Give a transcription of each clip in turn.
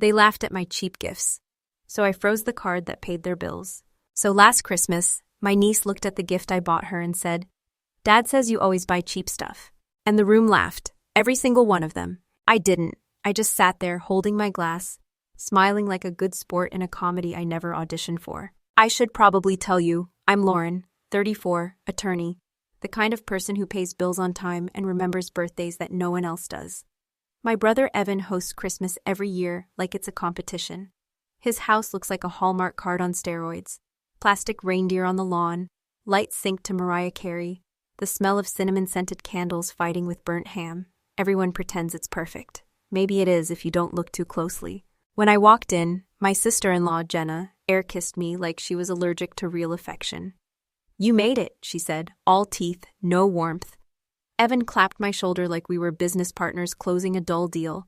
They laughed at my cheap gifts, so I froze the card that paid their bills. So last Christmas, my niece looked at the gift I bought her and said, "Dad says you always buy cheap stuff." And the room laughed, every single one of them. I didn't. I just sat there holding my glass, smiling like a good sport in a comedy I never auditioned for. I should probably tell you, I'm Lauren, 34, attorney, the kind of person who pays bills on time and remembers birthdays that no one else does. My brother Evan hosts Christmas every year like it's a competition. His house looks like a Hallmark card on steroids. Plastic reindeer on the lawn, lights synced to Mariah Carey, the smell of cinnamon-scented candles fighting with burnt ham. Everyone pretends it's perfect. Maybe it is if you don't look too closely. When I walked in, my sister-in-law, Jenna, air-kissed me like she was allergic to real affection. "You made it," she said, all teeth, no warmth. Evan clapped my shoulder like we were business partners closing a dull deal.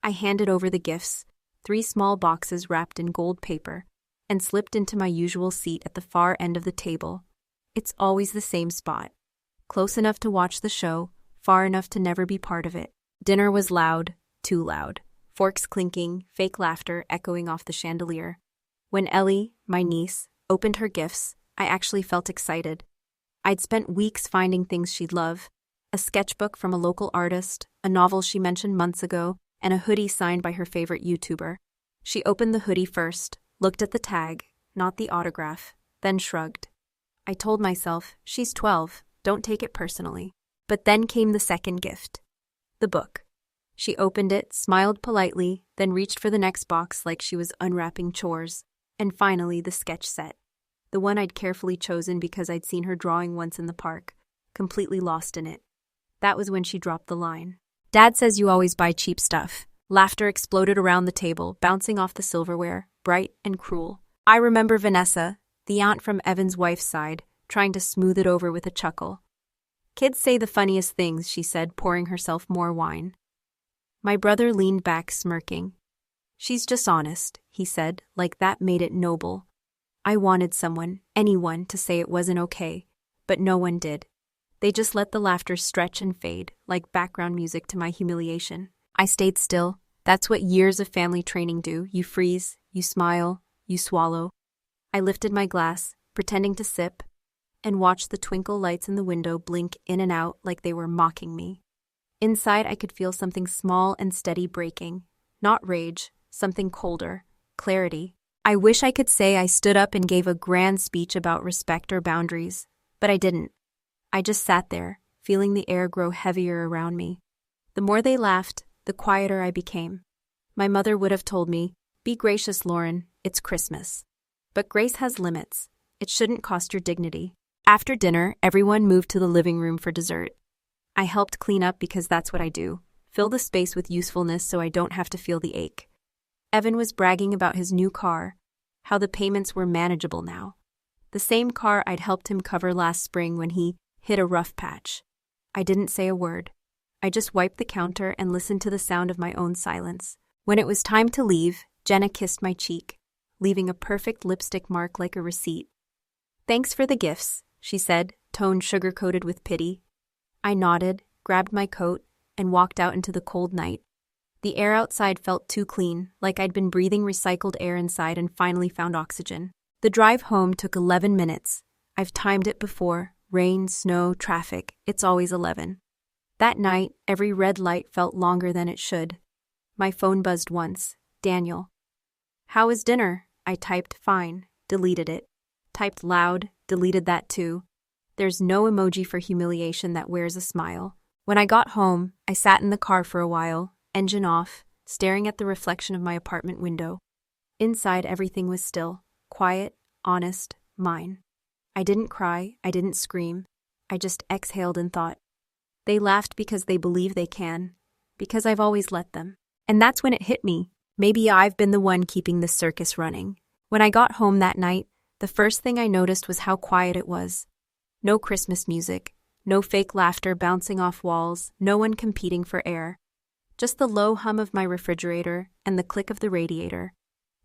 I handed over the gifts, 3 small boxes wrapped in gold paper, and slipped into my usual seat at the far end of the table. It's always the same spot. Close enough to watch the show, far enough to never be part of it. Dinner was loud, too loud. Forks clinking, fake laughter echoing off the chandelier. When Ellie, my niece, opened her gifts, I actually felt excited. I'd spent weeks finding things she'd love. A sketchbook from a local artist, a novel she mentioned months ago, and a hoodie signed by her favorite YouTuber. She opened the hoodie first, looked at the tag, not the autograph, then shrugged. I told myself, she's 12, don't take it personally. But then came the second gift. The book. She opened it, smiled politely, then reached for the next box like she was unwrapping chores. And finally, the sketch set. The one I'd carefully chosen because I'd seen her drawing once in the park, completely lost in it. That was when she dropped the line. "Dad says you always buy cheap stuff." Laughter exploded around the table, bouncing off the silverware, bright and cruel. I remember Vanessa, the aunt from Evan's wife's side, trying to smooth it over with a chuckle. "Kids say the funniest things," she said, pouring herself more wine. My brother leaned back, smirking. "She's just honest," he said, like that made it noble. I wanted someone, anyone, to say it wasn't okay, but no one did. They just let the laughter stretch and fade, like background music to my humiliation. I stayed still. That's what years of family training do. You freeze, you smile, you swallow. I lifted my glass, pretending to sip, and watched the twinkle lights in the window blink in and out like they were mocking me. Inside, I could feel something small and steady breaking. Not rage, something colder, clarity. I wish I could say I stood up and gave a grand speech about respect or boundaries, but I didn't. I just sat there, feeling the air grow heavier around me. The more they laughed, the quieter I became. My mother would have told me, "Be gracious, Lauren, it's Christmas." But grace has limits. It shouldn't cost your dignity. After dinner, everyone moved to the living room for dessert. I helped clean up because that's what I do. Fill the space with usefulness so I don't have to feel the ache. Evan was bragging about his new car, how the payments were manageable now. The same car I'd helped him cover last spring when he hit a rough patch. I didn't say a word. I just wiped the counter and listened to the sound of my own silence. When it was time to leave, Jenna kissed my cheek, leaving a perfect lipstick mark like a receipt. "Thanks for the gifts," she said, tone sugar-coated with pity. I nodded, grabbed my coat, and walked out into the cold night. The air outside felt too clean, like I'd been breathing recycled air inside and finally found oxygen. The drive home took 11 minutes. I've timed it before. Rain, snow, traffic, it's always 11. That night, every red light felt longer than it should. My phone buzzed once. Daniel. "How was dinner?" I typed fine, deleted it. Typed loud, deleted that too. There's no emoji for humiliation that wears a smile. When I got home, I sat in the car for a while, engine off, staring at the reflection of my apartment window. Inside, everything was still, quiet, honest, mine. I didn't cry, I didn't scream. I just exhaled and thought. They laughed because they believe they can, because I've always let them. And that's when it hit me. Maybe I've been the one keeping the circus running. When I got home that night, the first thing I noticed was how quiet it was. No Christmas music, no fake laughter bouncing off walls, no one competing for air. Just the low hum of my refrigerator and the click of the radiator.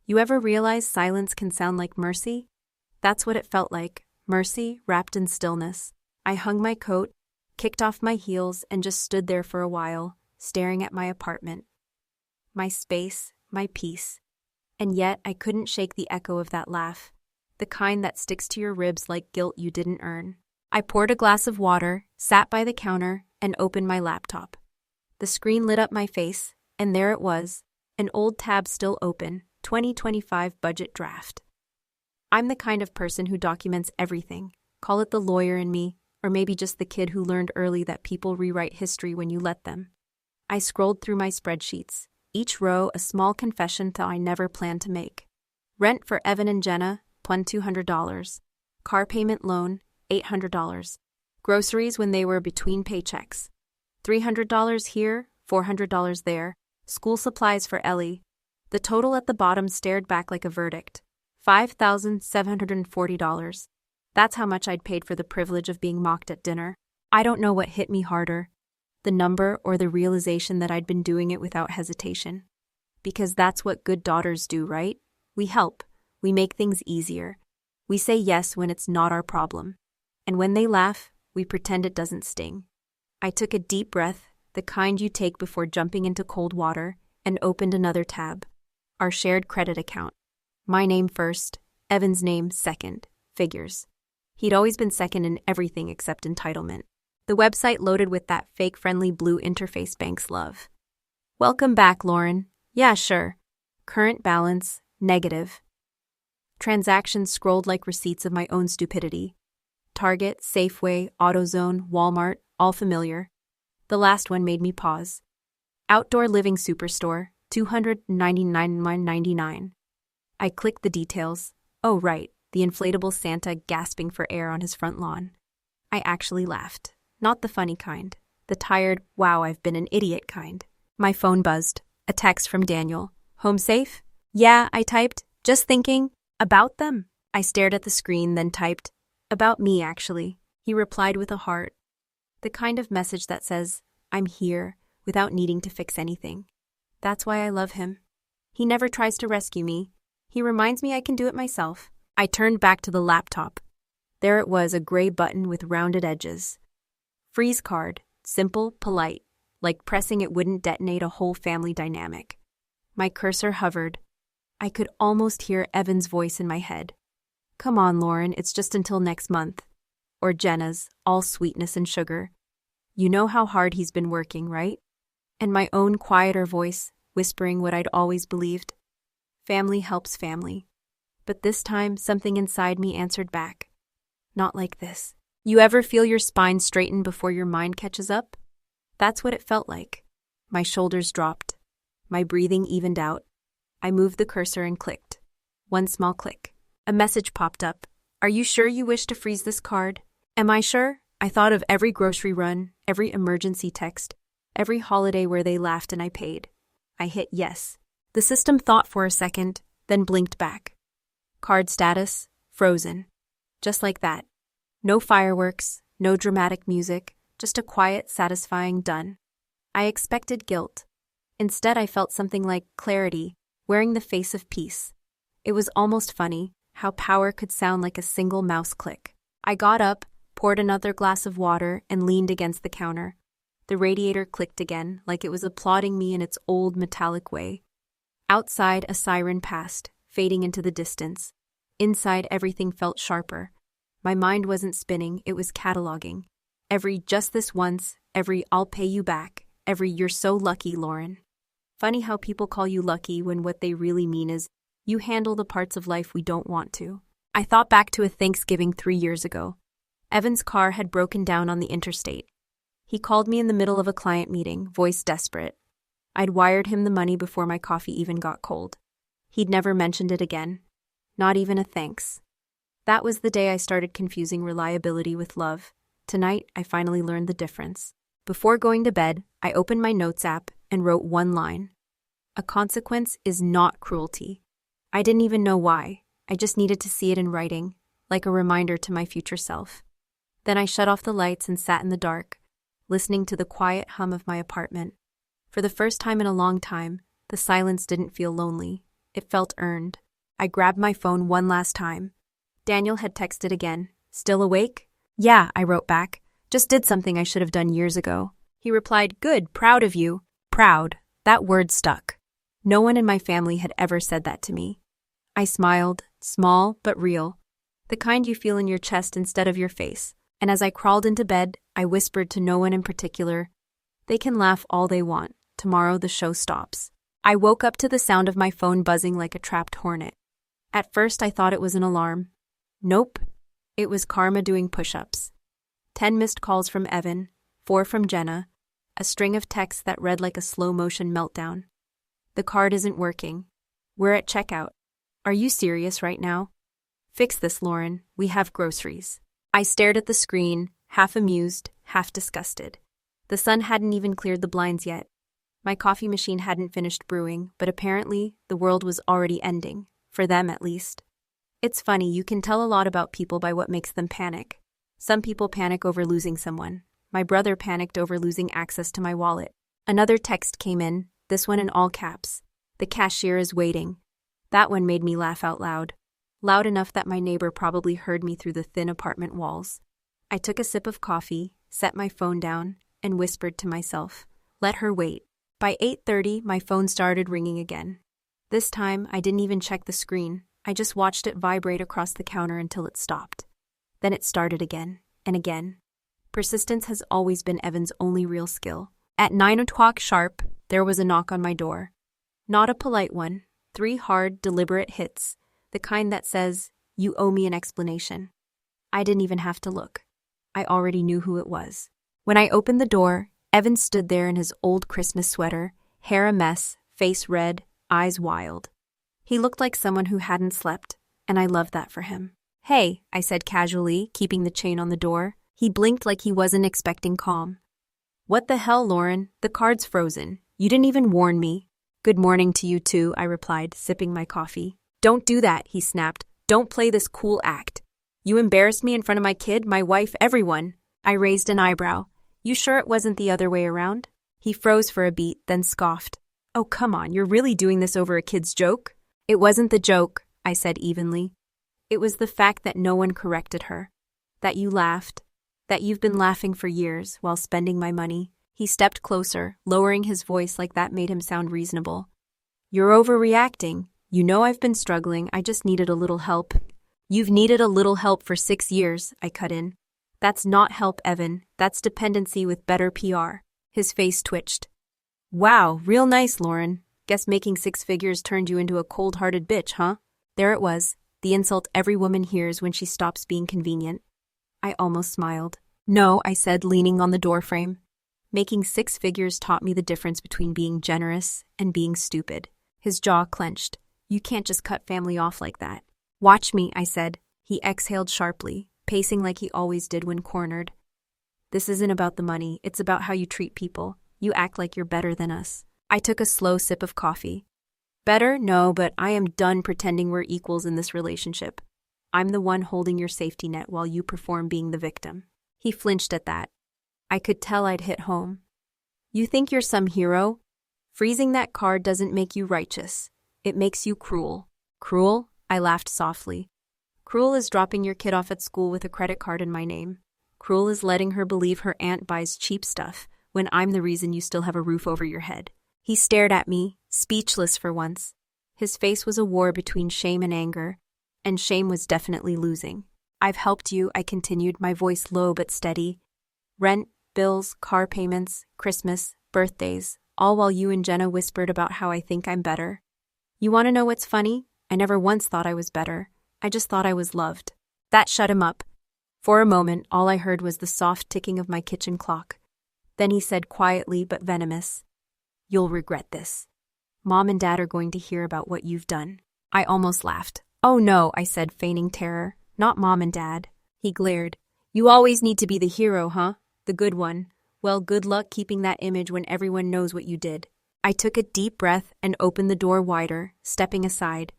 You ever realize silence can sound like mercy? That's what it felt like, mercy wrapped in stillness. I hung my coat, kicked off my heels, and just stood there for a while, staring at my apartment. My space, my peace. And yet I couldn't shake the echo of that laugh, the kind that sticks to your ribs like guilt you didn't earn. I poured a glass of water, sat by the counter, and opened my laptop. The screen lit up my face, and there it was, an old tab still open, 2025 budget draft. I'm the kind of person who documents everything. Call it the lawyer in me, or maybe just the kid who learned early that people rewrite history when you let them. I scrolled through my spreadsheets, each row a small confession that I never planned to make. Rent for Evan and Jenna, $200. Car payment loan, $800. Groceries when they were between paychecks. $300 here, $400 there. School supplies for Ellie. The total at the bottom stared back like a verdict. $5,740. That's how much I'd paid for the privilege of being mocked at dinner. I don't know what hit me harder, the number or the realization that I'd been doing it without hesitation. Because that's what good daughters do, right? We help. We make things easier. We say yes when it's not our problem. And when they laugh, we pretend it doesn't sting. I took a deep breath, the kind you take before jumping into cold water, and opened another tab. Our shared credit account. My name first, Evan's name second. Figures. He'd always been second in everything except entitlement. The website loaded with that fake friendly blue interface banks love. Welcome back, Lauren. Yeah, sure. Current balance, negative. Transactions scrolled like receipts of my own stupidity. Target, Safeway, AutoZone, Walmart, all familiar. The last one made me pause. Outdoor living superstore, $299.99. I clicked the details. Oh, right, the inflatable Santa gasping for air on his front lawn. I actually laughed. Not the funny kind. The tired, wow, I've been an idiot kind. My phone buzzed. A text from Daniel. Home safe? Yeah, I typed. Just thinking. About them? I stared at the screen, then typed. About me, actually. He replied with a heart. The kind of message that says, I'm here, without needing to fix anything. That's why I love him. He never tries to rescue me. He reminds me I can do it myself. I turned back to the laptop. There it was, a gray button with rounded edges. Freeze card, simple, polite, like pressing it wouldn't detonate a whole family dynamic. My cursor hovered. I could almost hear Evan's voice in my head. Come on, Lauren, it's just until next month. Or Jenna's, all sweetness and sugar. You know how hard he's been working, right? And my own quieter voice, whispering what I'd always believed. Family helps family. But this time, something inside me answered back. Not like this. You ever feel your spine straighten before your mind catches up? That's what it felt like. My shoulders dropped. My breathing evened out. I moved the cursor and clicked. One small click. A message popped up. Are you sure you wish to freeze this card? Am I sure? I thought of every grocery run, every emergency text, every holiday where they laughed and I paid. I hit yes. The system thought for a second, then blinked back. Card status, frozen. Just like that. No fireworks, no dramatic music, just a quiet, satisfying done. I expected guilt. Instead, I felt something like clarity, wearing the face of peace. It was almost funny how power could sound like a single mouse click. I got up, poured another glass of water, and leaned against the counter. The radiator clicked again, like it was applauding me in its old metallic way. Outside, a siren passed, fading into the distance. Inside, everything felt sharper. My mind wasn't spinning, it was cataloging. Every just this once, every I'll pay you back, every you're so lucky, Lauren. Funny how people call you lucky when what they really mean is, you handle the parts of life we don't want to. I thought back to a Thanksgiving 3 years ago. Evan's car had broken down on the interstate. He called me in the middle of a client meeting, voice desperate. I'd wired him the money before my coffee even got cold. He'd never mentioned it again. Not even a thanks. That was the day I started confusing reliability with love. Tonight, I finally learned the difference. Before going to bed, I opened my notes app and wrote one line. A consequence is not cruelty. I didn't even know why. I just needed to see it in writing, like a reminder to my future self. Then I shut off the lights and sat in the dark, listening to the quiet hum of my apartment. For the first time in a long time, the silence didn't feel lonely. It felt earned. I grabbed my phone one last time. Daniel had texted again. Still awake? Yeah, I wrote back. Just did something I should have done years ago. He replied, good, proud of you. Proud. That word stuck. No one in my family had ever said that to me. I smiled, small but real, the kind you feel in your chest instead of your face. And as I crawled into bed, I whispered to no one in particular, "They can laugh all they want. Tomorrow the show stops." I woke up to the sound of my phone buzzing like a trapped hornet. At first I thought it was an alarm. Nope. It was karma doing push-ups. 10 missed calls from Evan, 4 from Jenna, a string of texts that read like a slow-motion meltdown. "The card isn't working. We're at checkout. Are you serious right now? Fix this, Lauren. We have groceries." I stared at the screen, half amused, half disgusted. The sun hadn't even cleared the blinds yet. My coffee machine hadn't finished brewing, but apparently the world was already ending, for them at least. It's funny, you can tell a lot about people by what makes them panic. Some people panic over losing someone. My brother panicked over losing access to my wallet. Another text came in, this one in all caps. "The cashier is waiting." That one made me laugh out loud. Loud enough that my neighbor probably heard me through the thin apartment walls. I took a sip of coffee, set my phone down, and whispered to myself, "Let her wait." By 8:30, my phone started ringing again. This time, I didn't even check the screen. I just watched it vibrate across the counter until it stopped. Then it started again, and again. Persistence has always been Evan's only real skill. At 9 o'clock sharp, there was a knock on my door. Not a polite one, 3 hard, deliberate hits, the kind that says, "You owe me an explanation." I didn't even have to look. I already knew who it was. When I opened the door, Evan stood there in his old Christmas sweater, hair a mess, face red, eyes wild. He looked like someone who hadn't slept, and I loved that for him. "Hey," I said casually, keeping the chain on the door. He blinked like he wasn't expecting calm. "What the hell, Lauren? The card's frozen. You didn't even warn me." "Good morning to you too," I replied, sipping my coffee. "Don't do that," he snapped. "Don't play this cool act. You embarrassed me in front of my kid, my wife, everyone." I raised an eyebrow. "You sure it wasn't the other way around?" He froze for a beat, then scoffed. "Oh, come on, you're really doing this over a kid's joke?" "It wasn't the joke," I said evenly. "It was the fact that no one corrected her. That you laughed. That you've been laughing for years while spending my money." He stepped closer, lowering his voice like that made him sound reasonable. "You're overreacting. You know I've been struggling, I just needed a little help." "You've needed a little help for 6 years, I cut in. "That's not help, Evan. That's dependency with better PR." His face twitched. "Wow, real nice, Lauren. Guess making 6 figures turned you into a cold-hearted bitch, huh?" There it was, the insult every woman hears when she stops being convenient. I almost smiled. "No," I said, leaning on the doorframe. "Making 6 figures taught me the difference between being generous and being stupid." His jaw clenched. "You can't just cut family off like that." "Watch me," I said. He exhaled sharply, pacing like he always did when cornered. "This isn't about the money, it's about how you treat people. You act like you're better than us." I took a slow sip of coffee. "Better? No, but I am done pretending we're equals in this relationship. I'm the one holding your safety net while you perform being the victim." He flinched at that. I could tell I'd hit home. "You think you're some hero? Freezing that card doesn't make you righteous. It makes you cruel." "Cruel?" I laughed softly. "Cruel is dropping your kid off at school with a credit card in my name. Cruel is letting her believe her aunt buys cheap stuff when I'm the reason you still have a roof over your head." He stared at me, speechless for once. His face was a war between shame and anger, and shame was definitely losing. "I've helped you," I continued, my voice low but steady. "Rent, bills, car payments, Christmas, birthdays, all while you and Jenna whispered about how I think I'm better. You want to know what's funny? I never once thought I was better. I just thought I was loved." That shut him up. For a moment, all I heard was the soft ticking of my kitchen clock. Then he said quietly but venomous, "You'll regret this. Mom and Dad are going to hear about what you've done." I almost laughed. "Oh no," I said, feigning terror. "Not Mom and Dad." He glared. "You always need to be the hero, huh? The good one. Well, good luck keeping that image when everyone knows what you did." I took a deep breath and opened the door wider, stepping aside.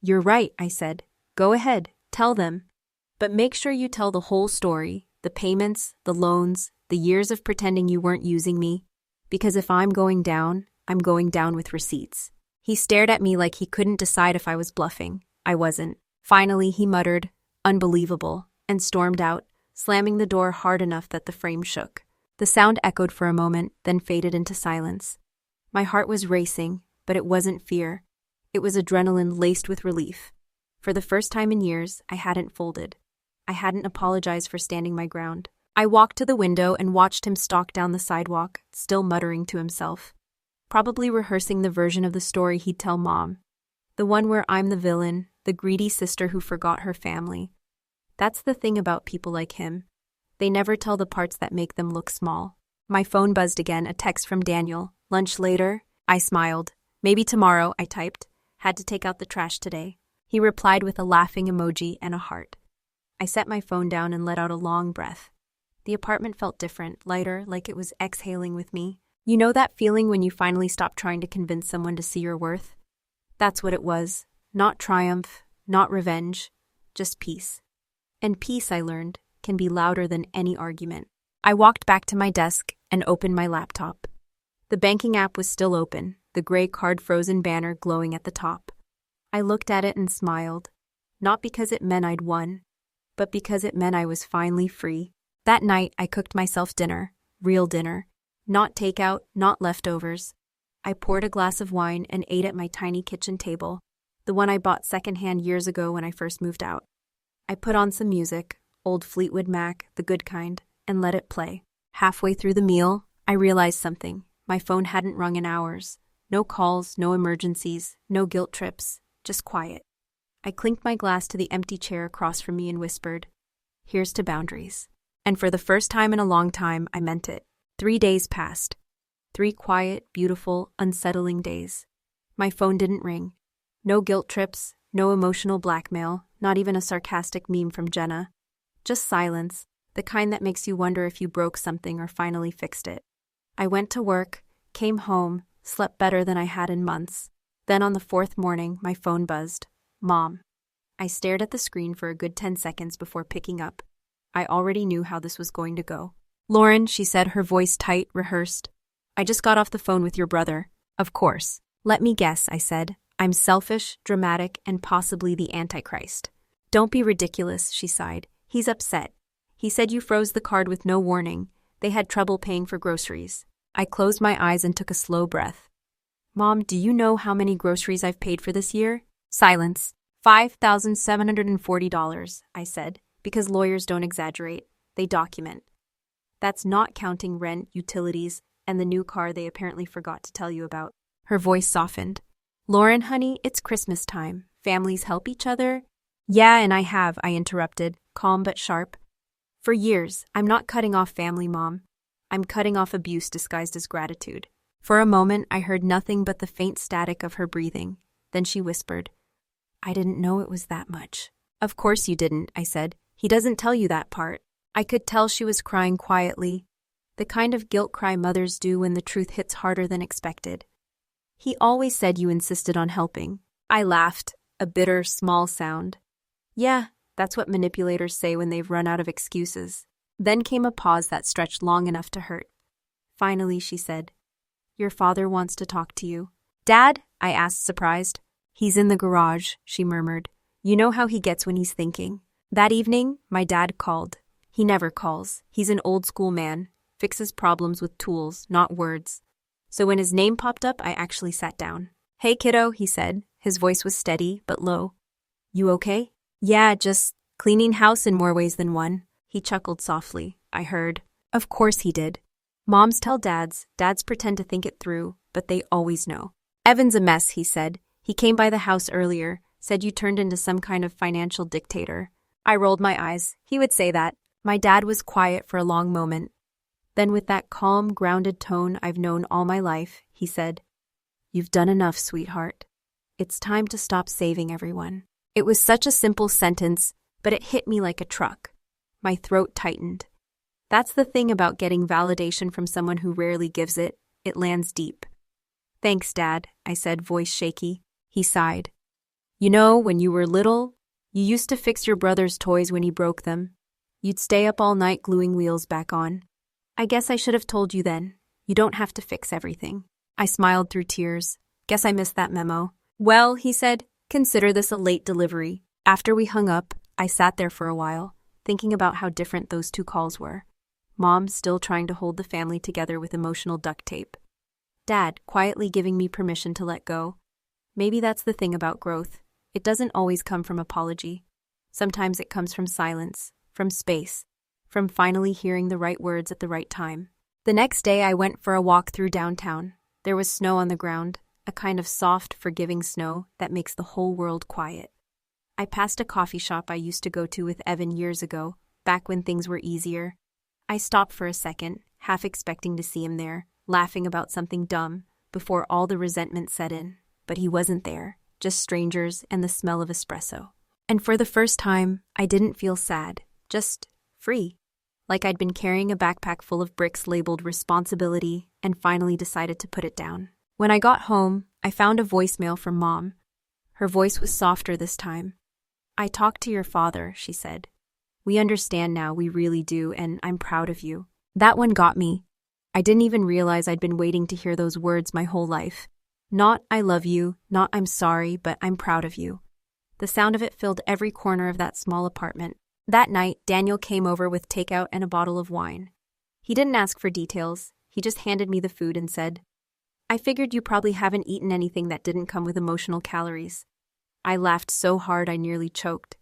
"You're right," I said. "Go ahead, tell them. But make sure you tell the whole story, the payments, the loans, the years of pretending you weren't using me. Because if I'm going down with receipts." He stared at me like he couldn't decide if I was bluffing. I wasn't. Finally, he muttered, "Unbelievable," and stormed out, slamming the door hard enough that the frame shook. The sound echoed for a moment, then faded into silence. My heart was racing, but it wasn't fear. It was adrenaline laced with relief. For the first time in years, I hadn't folded. I hadn't apologized for standing my ground. I walked to the window and watched him stalk down the sidewalk, still muttering to himself. Probably rehearsing the version of the story he'd tell Mom. The one where I'm the villain, the greedy sister who forgot her family. That's the thing about people like him. They never tell the parts that make them look small. My phone buzzed again, a text from Daniel. Lunch later? I smiled. Maybe tomorrow, I typed. Had to take out the trash today. He replied with a laughing emoji and a heart. I set my phone down and let out a long breath. The apartment felt different, lighter, like it was exhaling with me. You know that feeling when you finally stop trying to convince someone to see your worth? That's what it was. Not triumph, not revenge, just peace. And peace, I learned, can be louder than any argument. I walked back to my desk and opened my laptop. The banking app was still open, the gray card-frozen banner glowing at the top. I looked at it and smiled, not because it meant I'd won, but because it meant I was finally free. That night, I cooked myself dinner, real dinner, not takeout, not leftovers. I poured a glass of wine and ate at my tiny kitchen table, the one I bought secondhand years ago when I first moved out. I put on some music, old Fleetwood Mac, the good kind, and let it play. Halfway through the meal, I realized something. My phone hadn't rung in hours. No calls, no emergencies, no guilt trips, just quiet. I clinked my glass to the empty chair across from me and whispered, "Here's to boundaries." And for the first time in a long time, I meant it. 3 days passed. 3 quiet, beautiful, unsettling days. My phone didn't ring. No guilt trips, no emotional blackmail, not even a sarcastic meme from Jenna. Just silence, the kind that makes you wonder if you broke something or finally fixed it. I went to work, came home, slept better than I had in months. Then on the 4th morning, my phone buzzed. Mom. I stared at the screen for a good 10 seconds before picking up. I already knew how this was going to go. "Lauren," she said, her voice tight, rehearsed. "I just got off the phone with your brother." "Of course." "Let me guess," I said. "I'm selfish, dramatic, and possibly the Antichrist." "Don't be ridiculous," she sighed. "He's upset. He said you froze the card with no warning. They had trouble paying for groceries." I closed my eyes and took a slow breath. "Mom, do you know how many groceries I've paid for this year?" Silence. $5,740, I said, because lawyers don't exaggerate. They document. That's not counting rent, utilities, and the new car they apparently forgot to tell you about. Her voice softened. "Lauren, honey, it's Christmas time. Families help each other." "Yeah, and I have," I interrupted, calm but sharp. "For years, I'm not cutting off family, Mom. I'm cutting off abuse disguised as gratitude." For a moment, I heard nothing but the faint static of her breathing. Then she whispered, "I didn't know it was that much." "Of course you didn't," I said. "He doesn't tell you that part." I could tell she was crying quietly, the kind of guilt cry mothers do when the truth hits harder than expected. "He always said you insisted on helping." I laughed, a bitter, small sound. "Yeah, that's what manipulators say when they've run out of excuses." Then came a pause that stretched long enough to hurt. Finally, she said, "Your father wants to talk to you." "Dad?" I asked, surprised. "He's in the garage," she murmured. "You know how he gets when he's thinking." That evening, my dad called. He never calls. He's an old-school man, fixes problems with tools, not words. So when his name popped up, I actually sat down. "Hey, kiddo," he said. His voice was steady, but low. "You okay?" "Yeah, just cleaning house in more ways than one." He chuckled softly. I heard. Of course he did. Moms tell dads, dads pretend to think it through, but they always know. "Evan's a mess," he said. "He came by the house earlier, said you turned into some kind of financial dictator." I rolled my eyes. He would say that. My dad was quiet for a long moment. Then with that calm, grounded tone I've known all my life, he said, "You've done enough, sweetheart. It's time to stop saving everyone." It was such a simple sentence, but it hit me like a truck. My throat tightened. That's the thing about getting validation from someone who rarely gives it. It lands deep. "Thanks, Dad," I said, voice shaky. He sighed. "You know, when you were little, you used to fix your brother's toys when he broke them. You'd stay up all night gluing wheels back on. I guess I should have told you then. You don't have to fix everything." I smiled through tears. Guess I missed that memo. "Well," he said, "consider this a late delivery." After we hung up, I sat there for a while, thinking about how different those 2 calls were. Mom still trying to hold the family together with emotional duct tape. Dad, quietly giving me permission to let go. Maybe that's the thing about growth. It doesn't always come from apology. Sometimes it comes from silence, from space, from finally hearing the right words at the right time. The next day I went for a walk through downtown. There was snow on the ground, a kind of soft, forgiving snow that makes the whole world quiet. I passed a coffee shop I used to go to with Evan years ago, back when things were easier. I stopped for a second, half expecting to see him there, laughing about something dumb, before all the resentment set in. But he wasn't there, just strangers and the smell of espresso. And for the first time, I didn't feel sad, just free. Like I'd been carrying a backpack full of bricks labeled responsibility and finally decided to put it down. When I got home, I found a voicemail from Mom. Her voice was softer this time. "I talked to your father," she said. "We understand now, we really do, and I'm proud of you." That one got me. I didn't even realize I'd been waiting to hear those words my whole life. Not "I love you," not "I'm sorry," but "I'm proud of you." The sound of it filled every corner of that small apartment. That night, Daniel came over with takeout and a bottle of wine. He didn't ask for details. He just handed me the food and said, "I figured you probably haven't eaten anything that didn't come with emotional calories." I laughed so hard I nearly choked.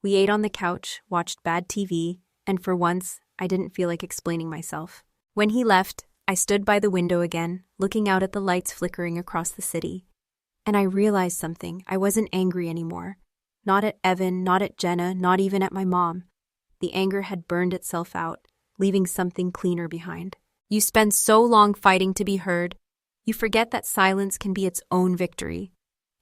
We ate on the couch, watched bad TV, and for once, I didn't feel like explaining myself. When he left, I stood by the window again, looking out at the lights flickering across the city. And I realized something. I wasn't angry anymore. Not at Evan, not at Jenna, not even at my mom. The anger had burned itself out, leaving something cleaner behind. You spend so long fighting to be heard, you forget that silence can be its own victory.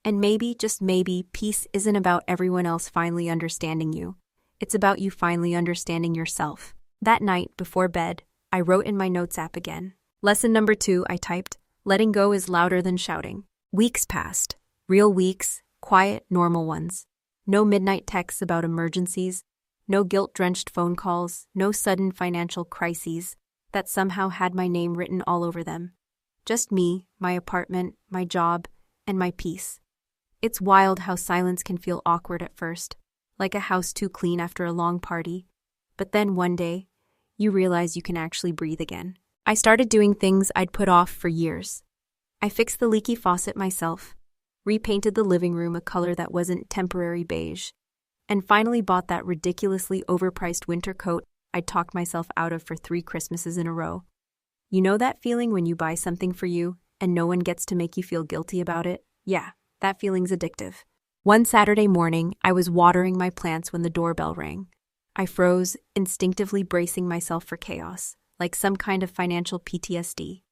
And maybe, just maybe, peace isn't about everyone else finally understanding you. It's about you finally understanding yourself. That night, before bed, I wrote in my notes app again. Lesson number 2, I typed, letting go is louder than shouting. Weeks passed. Real weeks, quiet, normal ones. No midnight texts about emergencies, no guilt-drenched phone calls, no sudden financial crises that somehow had my name written all over them. Just me, my apartment, my job, and my peace. It's wild how silence can feel awkward at first, like a house too clean after a long party. But then one day, you realize you can actually breathe again. I started doing things I'd put off for years. I fixed the leaky faucet myself, repainted the living room a color that wasn't temporary beige, and finally bought that ridiculously overpriced winter coat I'd talked myself out of for 3 Christmases in a row. You know that feeling when you buy something for you and no one gets to make you feel guilty about it? Yeah, that feeling's addictive. One Saturday morning, I was watering my plants when the doorbell rang. I froze, instinctively bracing myself for chaos, like some kind of financial PTSD.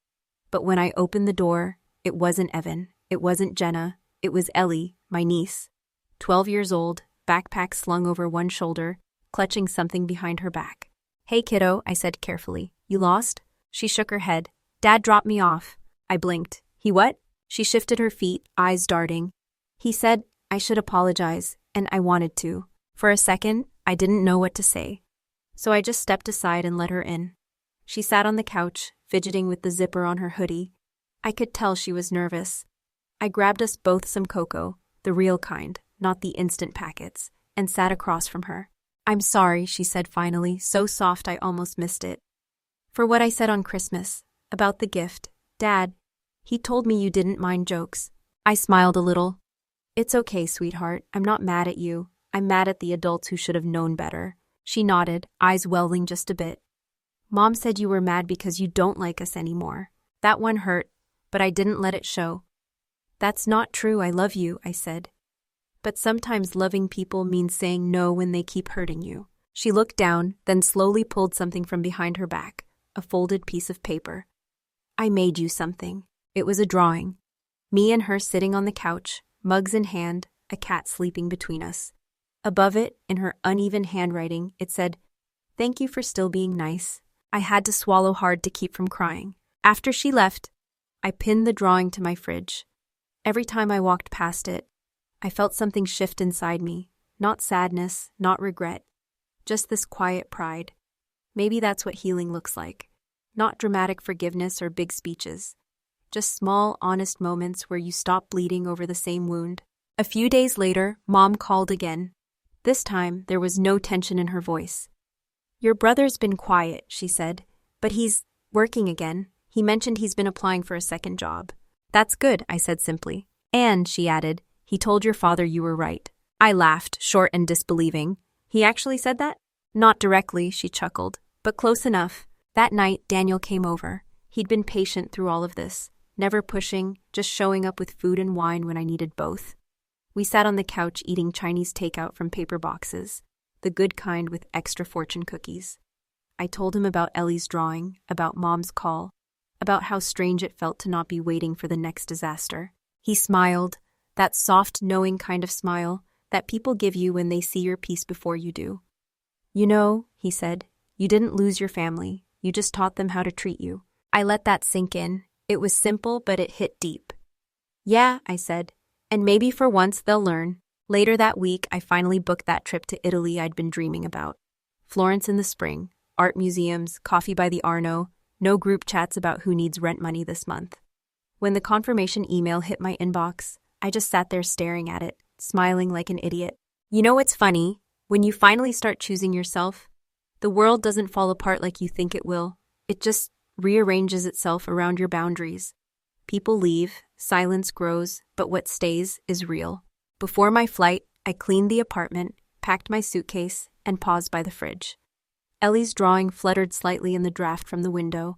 But when I opened the door, it wasn't Evan, it wasn't Jenna, it was Ellie, my niece. 12 years old, backpack slung over one shoulder, clutching something behind her back. "Hey kiddo," I said carefully. "You lost?" She shook her head. "Dad dropped me off." I blinked. "He what?" She shifted her feet, eyes darting. "He said I should apologize, and I wanted to." For a second, I didn't know what to say. So I just stepped aside and let her in. She sat on the couch, fidgeting with the zipper on her hoodie. I could tell she was nervous. I grabbed us both some cocoa, the real kind, not the instant packets, and sat across from her. "I'm sorry," she said finally, so soft I almost missed it. "For what I said on Christmas, about the gift. Dad, he told me you didn't mind jokes." I smiled a little. "It's okay, sweetheart. I'm not mad at you. I'm mad at the adults who should have known better." She nodded, eyes welling just a bit. "Mom said you were mad because you don't like us anymore." That one hurt, but I didn't let it show. "That's not true, I love you," I said. "But sometimes loving people means saying no when they keep hurting you." She looked down, then slowly pulled something from behind her back, a folded piece of paper. "I made you something." It was a drawing. Me and her sitting on the couch, mugs in hand, a cat sleeping between us. Above it, in her uneven handwriting, it said, "Thank you for still being nice." I had to swallow hard to keep from crying. After she left, I pinned the drawing to my fridge. Every time I walked past it, I felt something shift inside me. Not sadness, not regret, just this quiet pride. Maybe that's what healing looks like. Not dramatic forgiveness or big speeches. Just small, honest moments where you stop bleeding over the same wound. A few days later, Mom called again. This time, there was no tension in her voice. "Your brother's been quiet," she said, "but he's working again. He mentioned he's been applying for a second job. That's good, I said simply. And, she added, he told your father you were right. I laughed, short and disbelieving. He actually said that? Not directly, she chuckled, but close enough. That night, Daniel came over. He'd been patient through all of this, never pushing, just showing up with food and wine when I needed both. We sat on the couch eating Chinese takeout from paper boxes, the good kind with extra fortune cookies. I told him about Ellie's drawing, about Mom's call, about how strange it felt to not be waiting for the next disaster. He smiled, that soft, knowing kind of smile that people give you when they see your piece before you do. You know, he said, you didn't lose your family, you just taught them how to treat you. I let that sink in. It was simple, but it hit deep. Yeah, I said, and maybe for once they'll learn. Later that week, I finally booked that trip to Italy I'd been dreaming about. Florence in the spring, art museums, coffee by the Arno, no group chats about who needs rent money this month. When the confirmation email hit my inbox, I just sat there staring at it, smiling like an idiot. You know what's funny? When you finally start choosing yourself, the world doesn't fall apart like you think it will. It just rearranges itself around your boundaries. People leave, silence grows, but what stays is real. Before my flight, I cleaned the apartment, packed my suitcase, and paused by the fridge. Ellie's drawing fluttered slightly in the draft from the window.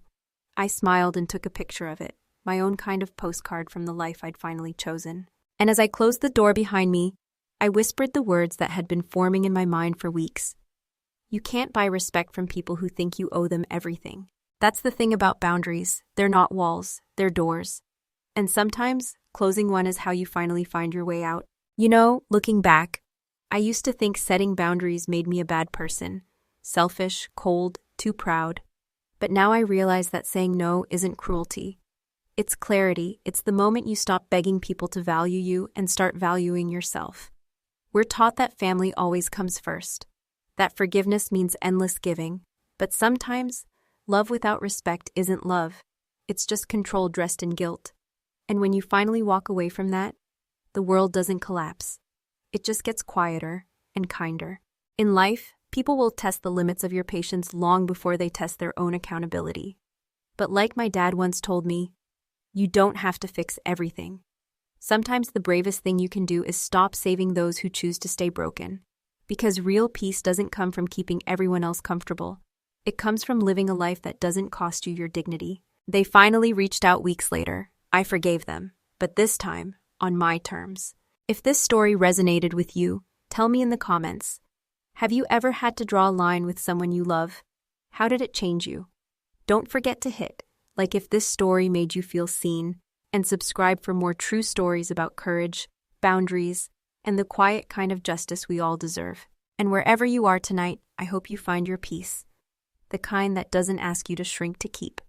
I smiled and took a picture of it, my own kind of postcard from the life I'd finally chosen. And as I closed the door behind me, I whispered the words that had been forming in my mind for weeks. You can't buy respect from people who think you owe them everything. That's the thing about boundaries. They're not walls, they're doors. And sometimes, closing one is how you finally find your way out. You know, looking back, I used to think setting boundaries made me a bad person. Selfish, cold, too proud. But now I realize that saying no isn't cruelty. It's clarity. It's the moment you stop begging people to value you and start valuing yourself. We're taught that family always comes first, that forgiveness means endless giving. But sometimes, love without respect isn't love. It's just control dressed in guilt. And when you finally walk away from that, the world doesn't collapse. It just gets quieter and kinder. In life, people will test the limits of your patience long before they test their own accountability. But like my dad once told me, you don't have to fix everything. Sometimes the bravest thing you can do is stop saving those who choose to stay broken. Because real peace doesn't come from keeping everyone else comfortable. It comes from living a life that doesn't cost you your dignity. They finally reached out weeks later. I forgave them, but this time, on my terms. If this story resonated with you, tell me in the comments. Have you ever had to draw a line with someone you love? How did it change you? Don't forget to hit like if this story made you feel seen, and subscribe for more true stories about courage, boundaries, and the quiet kind of justice we all deserve. And wherever you are tonight, I hope you find your peace, the kind that doesn't ask you to shrink to keep.